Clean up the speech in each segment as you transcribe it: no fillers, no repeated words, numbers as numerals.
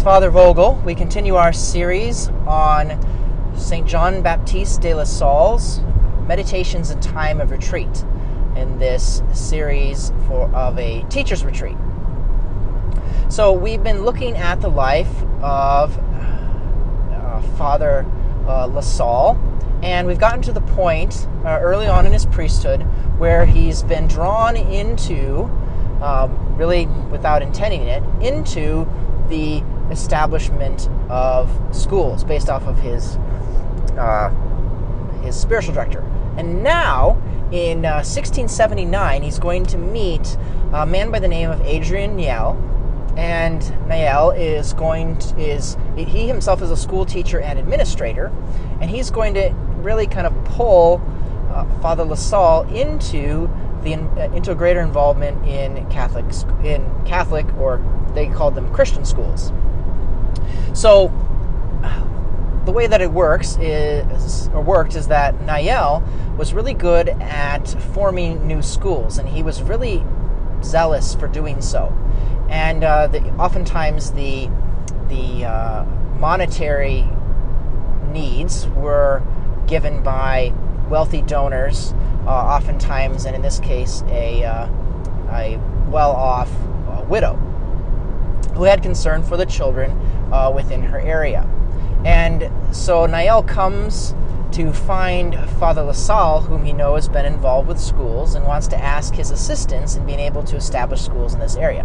Father Vogel. We continue our series on St. John Baptiste de Lasalle's Meditations in Time of Retreat in this series of a teacher's retreat. So we've been looking at the life of Father Lasalle, and we've gotten to the point early on in his priesthood where he's been drawn into, really without intending it, into the establishment of schools based off of his spiritual director. And now, in 1679, he's going to meet a man by the name of Adrian Niel. And Niel he himself is a school teacher and administrator, and he's going to really kind of pull Father Lasalle into a greater involvement in Catholic, or they called them Christian schools. So the way that it worked is that Niel was really good at forming new schools, and he was really zealous for doing so. And oftentimes the monetary needs were given by wealthy donors, oftentimes, and in this case, a well-off widow who had concern for the children within her area. And so Niel comes to find Father Lasalle, whom he knows has been involved with schools, and wants to ask his assistance in being able to establish schools in this area.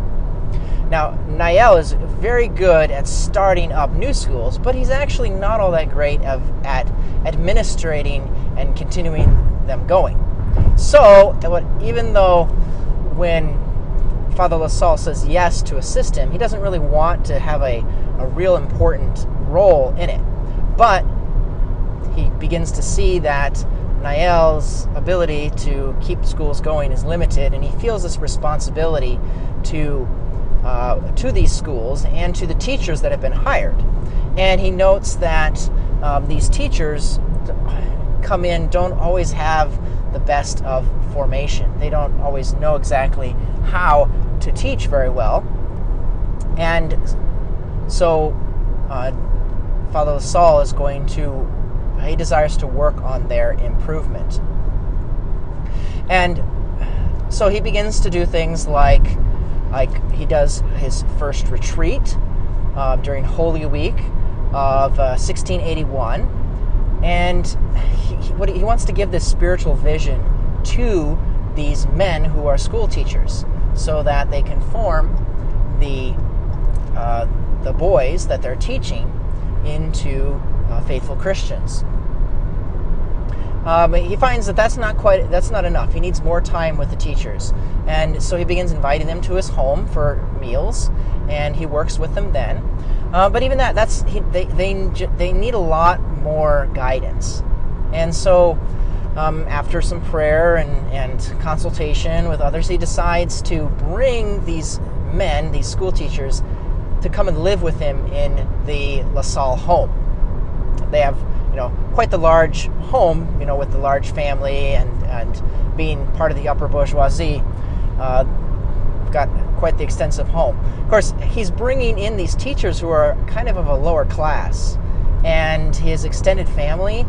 Now, Niel is very good at starting up new schools, but he's actually not all that great at administrating and continuing them going. So, even though when Father Lasalle says yes to assist him, he doesn't really want to have a real important role in it. But he begins to see that Niel's ability to keep schools going is limited, and he feels this responsibility to these schools and to the teachers that have been hired. And he notes that these teachers come in don't always have the best of formation. They don't always know exactly how to teach very well. And so Father Lasalle he desires to work on their improvement. And so he begins to do things like he does his first retreat during Holy Week of 1681, and he wants to give this spiritual vision to these men who are school teachers, so that they can form the boys that they're teaching into faithful Christians. He finds that that's not enough. He needs more time with the teachers, and so he begins inviting them to his home for meals, and he works with them then. But even they need a lot more guidance, and so after some prayer and consultation with others, he decides to bring these men, these school teachers, to come and live with him in the Lasalle home. They have quite the large home, with the large family and being part of the upper bourgeoisie, got quite the extensive home. Of course, he's bringing in these teachers who are kind of a lower class, and his extended family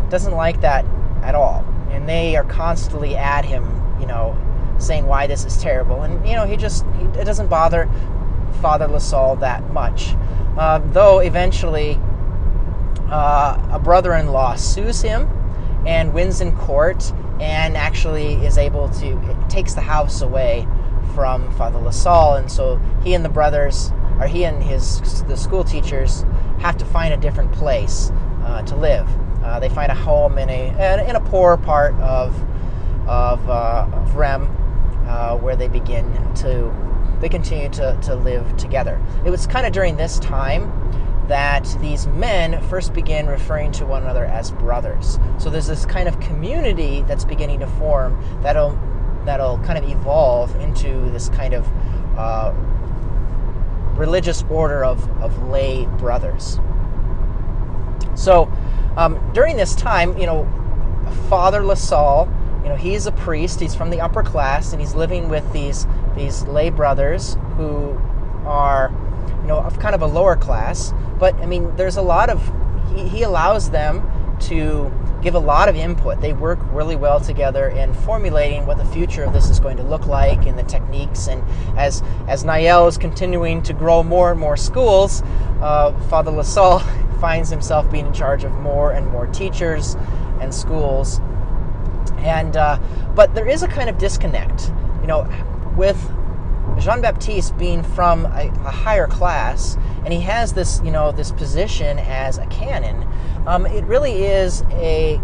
doesn't like that at all, and they are constantly at him, saying why this is terrible, and it doesn't bother Father Lasalle that much, though eventually a brother-in-law sues him and wins in court, and actually takes the house away from Father Lasalle, and so he and the school teachers have to find a different place to live. They find a home in a poor part of Rem, where they continue to live together. It was kind of during this time that these men first begin referring to one another as brothers. So there's this kind of community that's beginning to form that'll kind of evolve into this kind of religious order of lay brothers. So during this time, Father Lasalle, he's a priest, he's from the upper class, and he's living with these lay brothers who are of kind of a lower class. But I mean, there's a lot of, he allows them to give a lot of input. They work really well together in formulating what the future of this is going to look like and the techniques. And as Niel is continuing to grow more and more schools, Father Lasalle finds himself being in charge of more and more teachers and schools. And but there is a kind of disconnect, with Jean-Baptiste being from a higher class, and he has this, this position as a canon. It really is a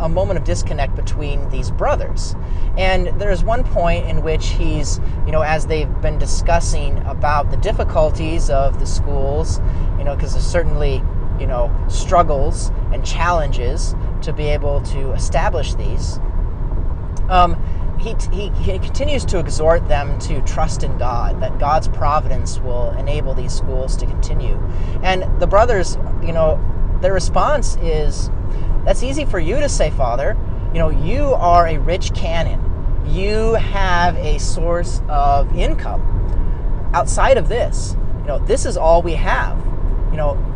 moment of disconnect between these brothers. And there's one point in which he's, as they've been discussing about the difficulties of the schools, because there's certainly, struggles and challenges to be able to establish these. He continues to exhort them to trust in God, that God's providence will enable these schools to continue. And the brothers, their response is, that's easy for you to say, Father. You are a rich canon. You have a source of income outside of this. This is all we have.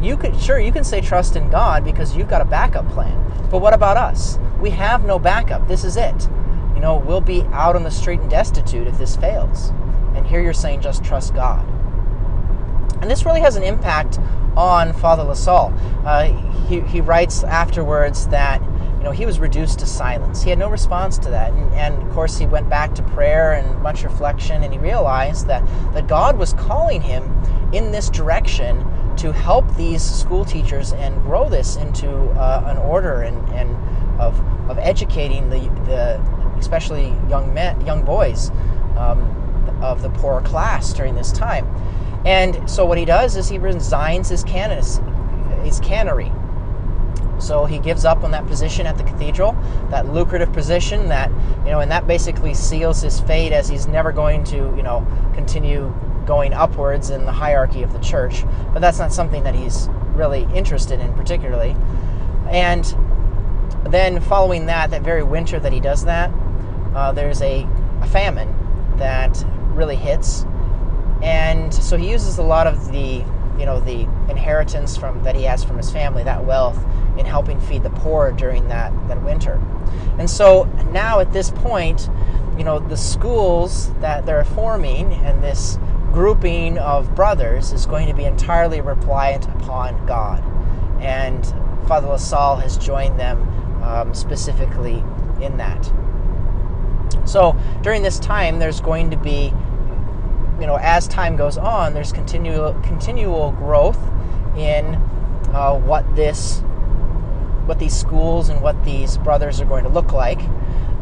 You can say trust in God because you've got a backup plan. But what about us? We have no backup. This is it. We'll be out on the street and destitute if this fails. And here you're saying just trust God. And this really has an impact on Father Lasalle. He writes afterwards that he was reduced to silence. He had no response to that. And of course he went back to prayer and much reflection, and he realized that God was calling him in this direction to help these school teachers and grow this into an order and of educating the especially young boys of the poorer class during this time. And so what he does is he resigns his canonry. So he gives up on that position at the cathedral, that lucrative position that, and that basically seals his fate, as he's never going to, continue going upwards in the hierarchy of the church. But that's not something that he's really interested in particularly. And then following that very winter that he does that, there's a famine that really hits. And so he uses a lot of the inheritance that he has from his family, that wealth, in helping feed the poor during that winter. And so now at this point, the schools that they're forming and this grouping of brothers is going to be entirely reliant upon God. And Father Lasalle has joined them specifically in that. So during this time, there's going to be, as time goes on, there's continual growth in what these schools and what these brothers are going to look like.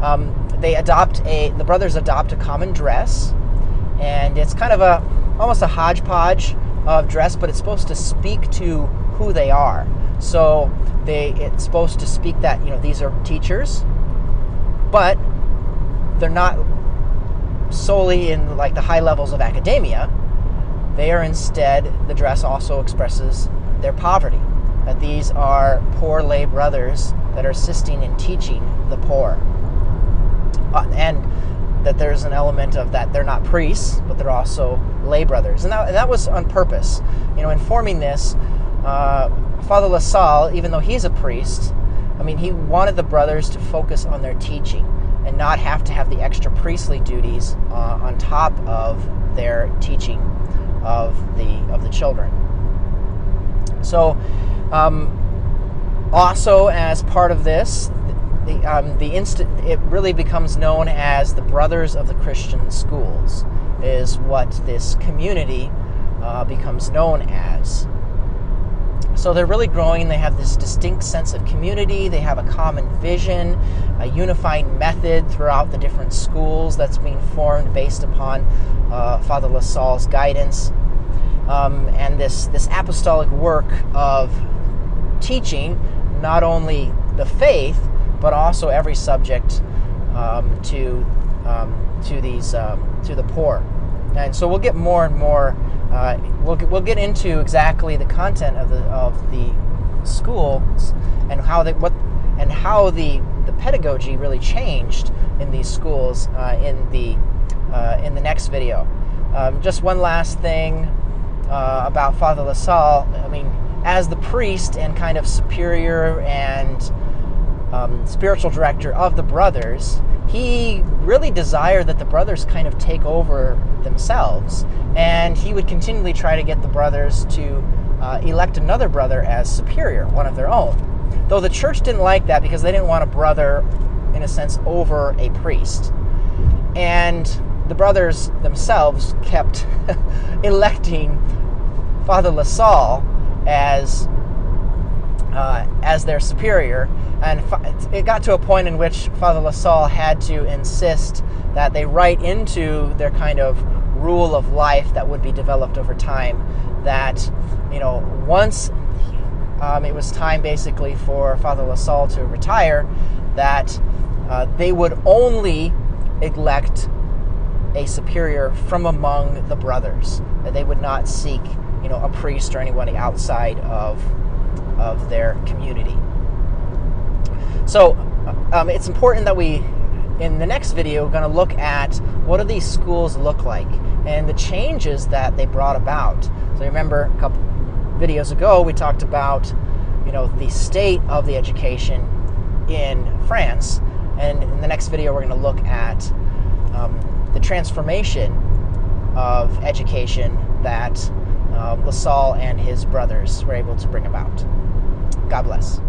The brothers adopt a common dress, and it's kind of almost a hodgepodge of dress, but it's supposed to speak to who they are. So it's supposed to speak that these are teachers, but they're not solely in like the high levels of academia. They are instead, the dress also expresses their poverty, that these are poor lay brothers that are assisting in teaching the poor, and that there's an element of that they're not priests, but they're also lay brothers, and that was on purpose. In forming this, Father Lasalle, even though he's a priest, he wanted the brothers to focus on their teaching and not have to have the extra priestly duties on top of their teaching of the children. So, also as part of this, it really becomes known as the Brothers of the Christian Schools, is what this community becomes known as. So they're really growing. They have this distinct sense of community. They have a common vision, a unifying method throughout the different schools that's being formed based upon Father Lasalle's guidance. And this apostolic work of teaching not only the faith, but also every subject to the poor. And so we'll get more and more. We'll get into exactly the content of the schools and how the pedagogy really changed in these schools in the next video. Just one last thing. about Father Lasalle, I mean, as the priest and kind of superior and spiritual director of the brothers, he really desired that the brothers kind of take over themselves, and he would continually try to get the brothers to elect another brother as superior, one of their own. Though the church didn't like that because they didn't want a brother, in a sense, over a priest. And the brothers themselves kept electing Father Lasalle as their superior, and it got to a point in which Father Lasalle had to insist that they write into their kind of rule of life that would be developed over time that, once it was time basically for Father Lasalle to retire, that they would only elect a superior from among the brothers. That they would not seek, a priest or anybody outside of their community. So it's important that we, in the next video, are going to look at what do these schools look like and the changes that they brought about. So remember a couple videos ago we talked about the state of the education in France, and in the next video we're going to look at the transformation of education that Lasalle and his brothers were able to bring about. God bless.